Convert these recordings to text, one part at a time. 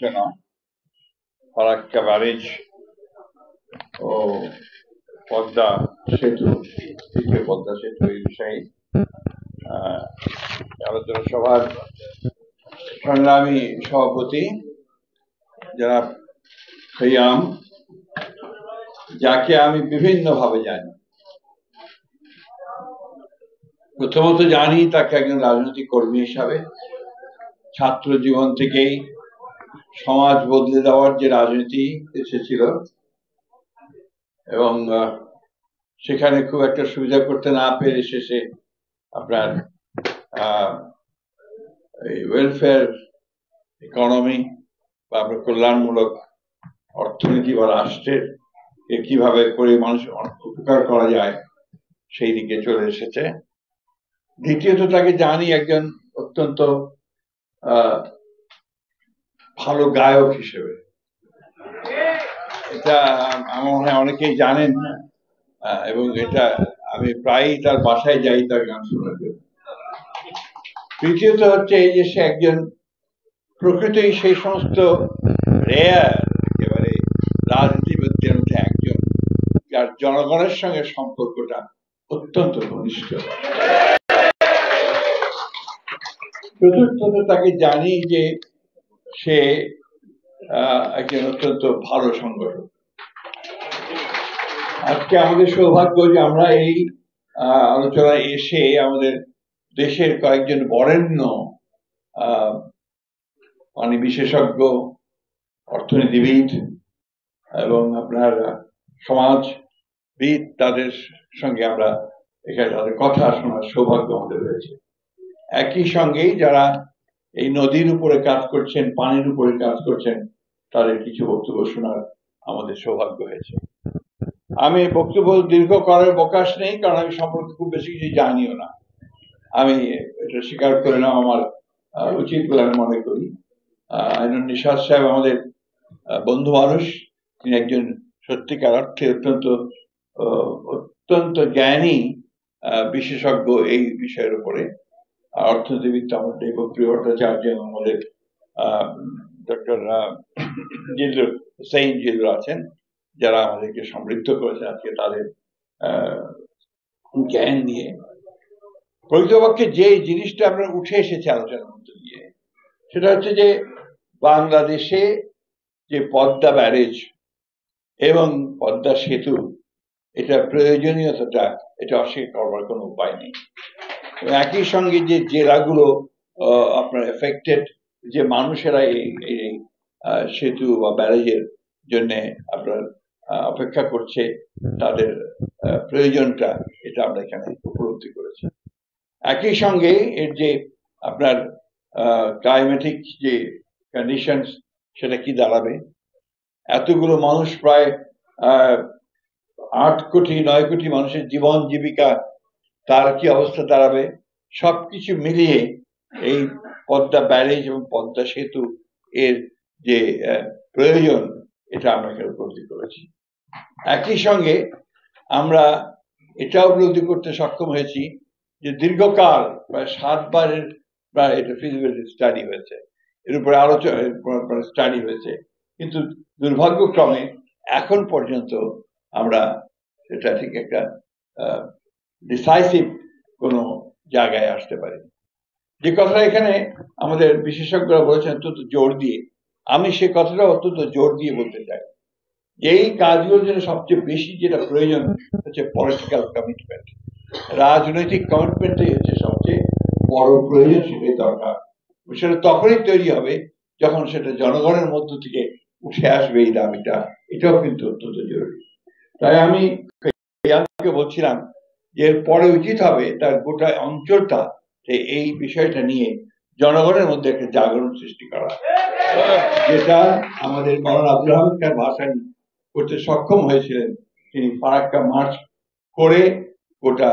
আলোচনা ফারাক্কা ব্যারেজ ও পদ্মা সেতু, দ্বিতীয় পদ্মা সেতু এই বিষয়ে আলোচনা সভার সংগ্রামী সভাপতি জনাব খৈয়াম, যাকে আমি বিভিন্নভাবে জানি। প্রথমত জানি তাকে একজন রাজনৈতিক কর্মী হিসাবে, ছাত্র জীবন থেকেই সমাজ বদলে দেওয়ার যে রাজনীতি এসেছিল এবং সেখানে খুব একটা সুবিধা করতে না পেরে শেষে আপনার ওয়েলফেয়ার ইকোনমি বা আপনার কল্যাণমূলক অর্থনীতি বা রাষ্ট্রের কিভাবে করে মানুষ উপকার করা যায় সেই দিকে চলে এসেছে। দ্বিতীয়ত তাকে জানি একজন অত্যন্ত ভালো গায়ক হিসেবে। এটা আমার মনে হয় অনেকেই জানেন না, এবং এটা আমি প্রায়ই তার বাসায় যাই তার গান শোনার জন্য। তৃতীয়ত হচ্ছে এই যে সে একজন প্রকৃতই সেই সমস্ত রেয়ার একেবারে রাজনীতিবিদদের মধ্যে একজন যার জনগণের সঙ্গে সম্পর্কটা অত্যন্ত ঘনিষ্ঠ। চতুর্থত তাকে জানি যে সে একজন অত্যন্ত ভালো সংগঠক। আজকে আমাদের সৌভাগ্য যে আমরা এই আলোচনায় এসে আমাদের দেশের কয়েকজন বরেণ্য মানে বিশেষজ্ঞ, অর্থনীতিবিদ এবং আপনার সমাজবিদ, তাদের সঙ্গে আমরা এখানে তাদের কথা শোনার সৌভাগ্য আমাদের রয়েছে। একই সঙ্গেই যারা এই নদীর উপরে কাজ করছেন, পানির উপরে কাজ করছেন, তাদের কিছু বক্তব্য শোনার আমাদের সৌভাগ্য হয়েছে। আমি বক্তব্য দীর্ঘ করার অবকাশ নেই, কারণ আমি সম্পর্কে খুব বেশি কিছু জানিও না। আমি এটা স্বীকার করে নেওয়া আমার উচিত বলে আমি মনে করি। আইনুন নিশাত সাহেব আমাদের বন্ধু মানুষ, তিনি একজন সত্যিকার অর্থে অত্যন্ত জ্ঞানী বিশেষজ্ঞ এই বিষয়ের উপরে। অর্থনীতিবিদ আমাদের দেবপ্রিয় ভট্টাচার্য এবং আমাদের ডক্টর জিল্লুর হুসাইন জিল্লুর আছেন, যারা আমাদেরকে সমৃদ্ধ করেছেন আজকে তাদের জ্ঞান নিয়ে। প্রকৃতপক্ষে যে জিনিসটা আপনার উঠে এসেছে আলোচনার মধ্যে দিয়ে, সেটা হচ্ছে যে বাংলাদেশে যে পদ্মা ব্যারেজ এবং পদ্মা সেতু, এটা প্রয়োজনীয়তাটা এটা অস্বীকার করবার কোনো উপায় নেই। একই সঙ্গে যে জেলাগুলো আপনার এফেক্টেড, যে মানুষেরা এই সেতু বা ব্যারেজের জন্য আপনার অপেক্ষা করছে, তাদের প্রয়োজনটা এটা আমরা এখানে উপলব্ধি করেছি। একই সঙ্গে এর যে আপনার ক্লাইমেটিক যে কন্ডিশন, সেটা কি দাঁড়াবে, এতগুলো মানুষ, প্রায় 8 কোটি 9 কোটি মানুষের জীবন জীবিকা, তার কি অবস্থা দাঁড়াবে, সবকিছু মিলিয়ে এই পদ্মা ব্যারেজ এবং পদ্মা সেতু এর যে প্রয়োজন, এটা আমরা এখানে উপলব্ধি করেছি। একই সঙ্গে আমরা এটা উপলব্ধি করতে সক্ষম হয়েছি যে দীর্ঘকাল প্রায় 7 বারের প্রায় এটা ফিজিবিলিটি স্টাডি হয়েছে, এর উপরে আলোচনা স্টাডি হয়েছে, কিন্তু দুর্ভাগ্যক্রমে এখন পর্যন্ত আমরা এটা ঠিক একটা ডিসাইসিভ কোনো জায়গায় আসতে পারি। যে কথাটা এখানে আমাদের বিশেষজ্ঞরা বলেছেন অত্যন্ত জোর দিয়ে, আমি সে কথাটা অত্যন্ত জোর দিয়ে বলতে চাই। এই কাজগুলোর জন্য সবচেয়ে বেশি যেটা প্রয়োজন হচ্ছে পলিটিক্যাল কমিটমেন্ট। রাজনৈতিক কমিটমেন্টই হচ্ছে সবচেয়ে বড় প্রয়োজন, সেটাই দরকার। সেটা তখনই তৈরি হবে যখন সেটা জনগণের মধ্য থেকে উঠে আসবে এই দাবিটা। এটাও কিন্তু অত্যন্ত জরুরি। তাই আমি বলছিলাম যে এর পরে উচিত হবে তার গোটা অঞ্চলটা এই বিষয়টা নিয়ে জনগণের মধ্যে একটা জাগরণ সৃষ্টি করা, যেটা আমাদের মৌলানা আব্দুল হামিদ খান ভাসানী করতে সক্ষম হয়েছিলেন। তিনি ফারাক্কা মার্চ করে গোটা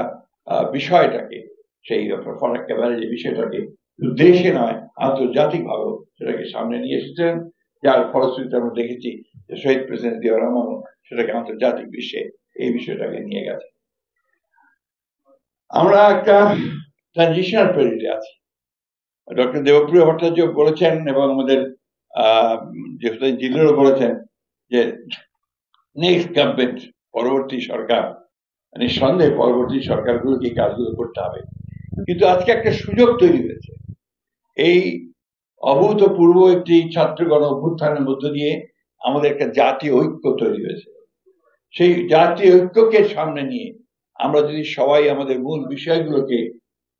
বিষয়টাকে, সেই ফারাক্কা ব্যারেজের বিষয়টাকে দেশে নয় আন্তর্জাতিক ভাবে সেটাকে সামনে নিয়ে এসেছেন, যার ফলশ্রুতিতে আমরা দেখেছি যে শহীদ প্রেসিডেন্ট জিয়াউর রহমান সেটাকে আন্তর্জাতিক বিশ্বে এই বিষয়টাকে নিয়ে গেছে। আমরা একটা ট্রানজিশনাল পিরিয়ডে আছি। ডক্টর দেবপ্রিয় ভট্টাচার্য বলেছেন এবং আমাদের যে হুসাইন জিল্লুরও বলেছেন যে নেক্সট গভর্নমেন্ট, পরবর্তী সরকার, নিঃসন্দেহে পরবর্তী সরকারগুলোকে এই কাজগুলো করতে হবে। কিন্তু আজকে একটা সুযোগ তৈরি হয়েছে, এই অভূতপূর্ব একটি ছাত্রগণ অভ্যুত্থানের মধ্য দিয়ে আমাদের একটা জাতীয় ঐক্য তৈরি হয়েছে। সেই জাতীয় ঐক্যকে সামনে নিয়ে আমরা যদি সবাই আমাদের মূল বিষয়গুলোকে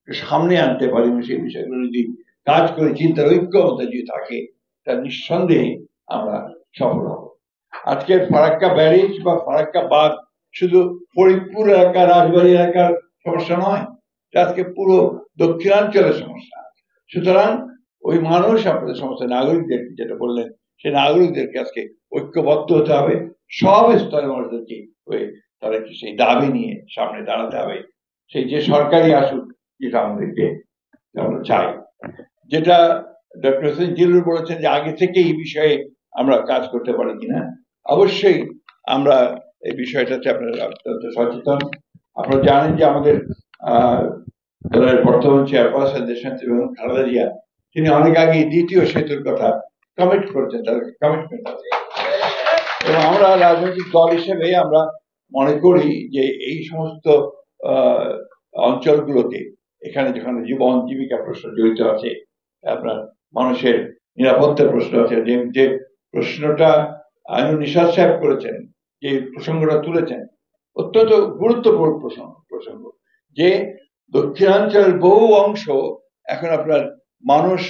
সামনে আনতে পারি এবং সেই বিষয়গুলো যদি কাজ করে চিন্তার ঐক্য আমাদের যদি থাকে, তা নিঃসন্দেহে আমরা সফল হব। আজকের ফারাক্কা ব্যারেজ বা ফারাক্কা বাঁধ শুধু ফরিদপুর এলাকা, রাজবাড়ী এলাকার সমস্যা নয়, আজকে পুরো দক্ষিণাঞ্চলের সমস্যা। সুতরাং ওই মানুষ, আপনাদের সমস্ত নাগরিকদের যেটা বললেন, সেই নাগরিকদেরকে আজকে ঐক্যবদ্ধ হতে হবে, সব স্তরের মানুষদেরকে তাদেরকে সেই দাবি নিয়ে সামনে দাঁড়াতে হবে। সেই যে সরকারি আসুক, যেটা আমাদেরকে আমরা চাই। যেটা ডক্টর হোসেন জিল্লুর বলেছেন যে আগে থেকে এই বিষয়ে আমরা কাজ করতে পারি কিনা, অবশ্যই আমরা এই বিষয়টাতে আপনারা অত্যন্ত সচেতন। আপনারা জানেন যে আমাদের দলের বর্তমান চেয়ারপারসন দেশনেত্রী বেগম খালেদা জিয়া, তিনি অনেক আগে দ্বিতীয় সেতুর কথা কমিট করেছেন, তার কমিটমেন্ট আছে। এবং আমরা রাজনৈতিক দল হিসেবে আমরা মনে করি যে এই সমস্ত অঞ্চলগুলোতে, এখানে যেখানে জীবন জীবিকা প্রশ্ন জড়িত আছে, আপনার মানুষের নিরাপত্তার প্রশ্ন আছে, যে প্রশ্নটা আইনুল নিশাত সাহেব করেছেন, যে প্রসঙ্গটা তুলেছেন, অত্যন্ত গুরুত্বপূর্ণ প্রসঙ্গ যে দক্ষিণাঞ্চলের বহু অংশ এখন আপনার মানুষ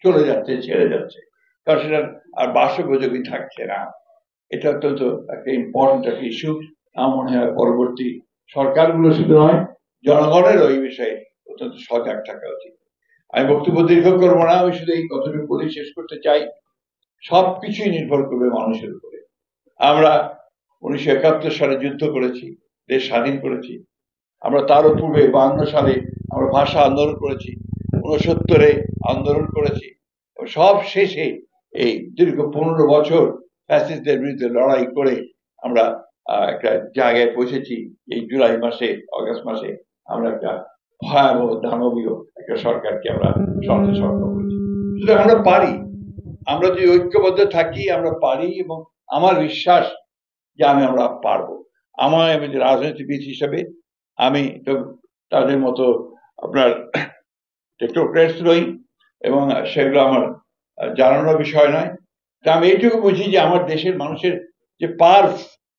চলে যাচ্ছে, ছেড়ে যাচ্ছে, কারণ সেটা আর বাসোপযোগী থাকছে না। এটা অত্যন্ত একটা ইম্পর্টেন্ট একটা ইস্যু। আমার মনে হয় পরবর্তী সরকারগুলো শুধু নয়, জনগণেরও এই বিষয়ে অত্যন্ত সজাগ থাকা উচিত। আমি বক্তব্য দীর্ঘ করবো না, আমি শুধু এই কথাটুকু বলে শেষ করতে চাই, সবকিছুই নির্ভর করবে মানুষের উপরে। আমরা 1971 সালে যুদ্ধ করেছি, দেশ স্বাধীন করেছি। আমরা তারও পূর্বে 52 সালে আমরা ভাষা আন্দোলন করেছি, 69-এ আন্দোলন করেছি। সব শেষে এই দীর্ঘ 15 বছর ফ্যাসিস্টদের বিরুদ্ধে লড়াই করে আমরা একটা জায়গায় পৌঁছেছি। এই জুলাই মাসে, অগাস্ট মাসে আমরা একটা ভয়াবহ দানবীয় একটা সরকারকে আমরা সন্ত্রাস করেছি। সুতরাং আমরা পারি, আমরা যদি ঐক্যবদ্ধ থাকি আমরা পারি, এবং আমার বিশ্বাস যে আমরা পারবো। আমি রাজনীতিবিদ হিসেবে আমি তো তাদের মতো আপনার টেকনোক্রেটস নই, এবং সেগুলো আমার জানানোর বিষয় নয়। তা আমি এইটুকু বুঝি যে আমার দেশের মানুষের যে পার্স,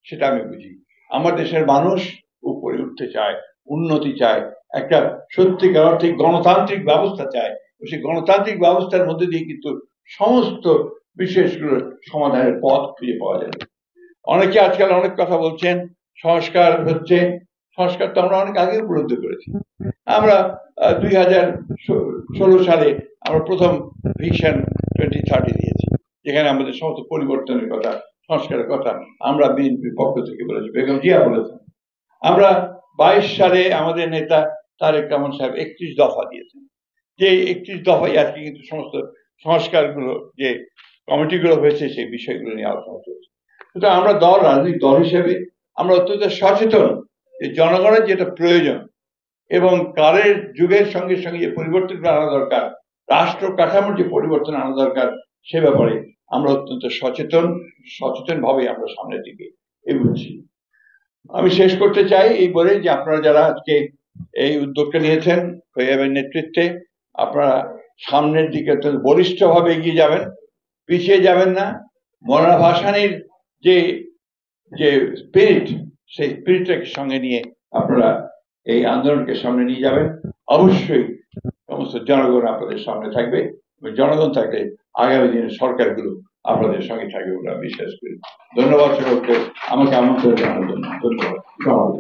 সেটা আমি বুঝি। আমার দেশের মানুষ উপরে উঠতে চায়, উন্নতি চায়, একটা সত্যিকার অর্থে গণতান্ত্রিক ব্যবস্থা চায়। সেই গণতান্ত্রিক ব্যবস্থার মধ্যে দিয়ে কিন্তু সমস্ত বিষয়গুলোর সমাধানের পথ খুঁজে পাওয়া যাবে। অনেকে আজকাল অনেক কথা বলছেন, সংস্কার হচ্ছে। সংস্কার তো আমরা অনেক আগে উপলব্ধি করেছি। আমরা 2016 সালে আমরা প্রথম ভিশন 2030 দিয়েছি, যেখানে আমাদের সমস্ত পরিবর্তনের কথা, সংস্কারের কথা আমরা বিএনপির পক্ষ থেকে বলেছি, বেগম জিয়া বলেছেন। আমরা 22 সালে আমাদের নেতা তারেক রহমান সাহেব 31 দফা দিয়েছেন, যে 31 দফায় আজকে কিন্তু সমস্ত সংস্কারগুলো, যে কমিটিগুলো হয়েছে, সেই বিষয়গুলো নিয়ে আলোচনা চলছে। সুতরাং আমরা রাজনৈতিক দল হিসেবে আমরা অত্যন্ত সচেতন যে জনগণের যেটা প্রয়োজন এবং কালের যুগের সঙ্গে সঙ্গে যে পরিবর্তন আনা দরকার, রাষ্ট্র কাঠামোর যে পরিবর্তন আনা দরকার, সে ব্যাপারে আমরা অত্যন্ত সচেতন ভাবে আমরা সামনের দিকে এগোচ্ছি। আমি শেষ করতে চাই এই বলে যে আপনারা যারা আজকে এই উদ্যোগটা নিয়েছেন ফৈয়াবের নেতৃত্বে, আপনারা সামনের দিকে অত্যন্ত বলিষ্ঠ ভাবে এগিয়ে যাবেন, পিছিয়ে যাবেন না। মৌলানা ভাসানীর যে স্পিরিট, সেই স্পিরিটটাকে সঙ্গে নিয়ে আপনারা এই আন্দোলনকে সামনে নিয়ে যাবেন। অবশ্যই সমস্ত জনগণ আপনাদের সামনে থাকবে, জনগণ থাকলে আগামী দিনের সরকারগুলো আপনাদের সঙ্গে থাকবে বলে আমি বিশ্বাস করি। ধন্যবাদ সকলকে আমাকে আমন্ত্রণ জানানোর জন্য। ধন্যবাদ।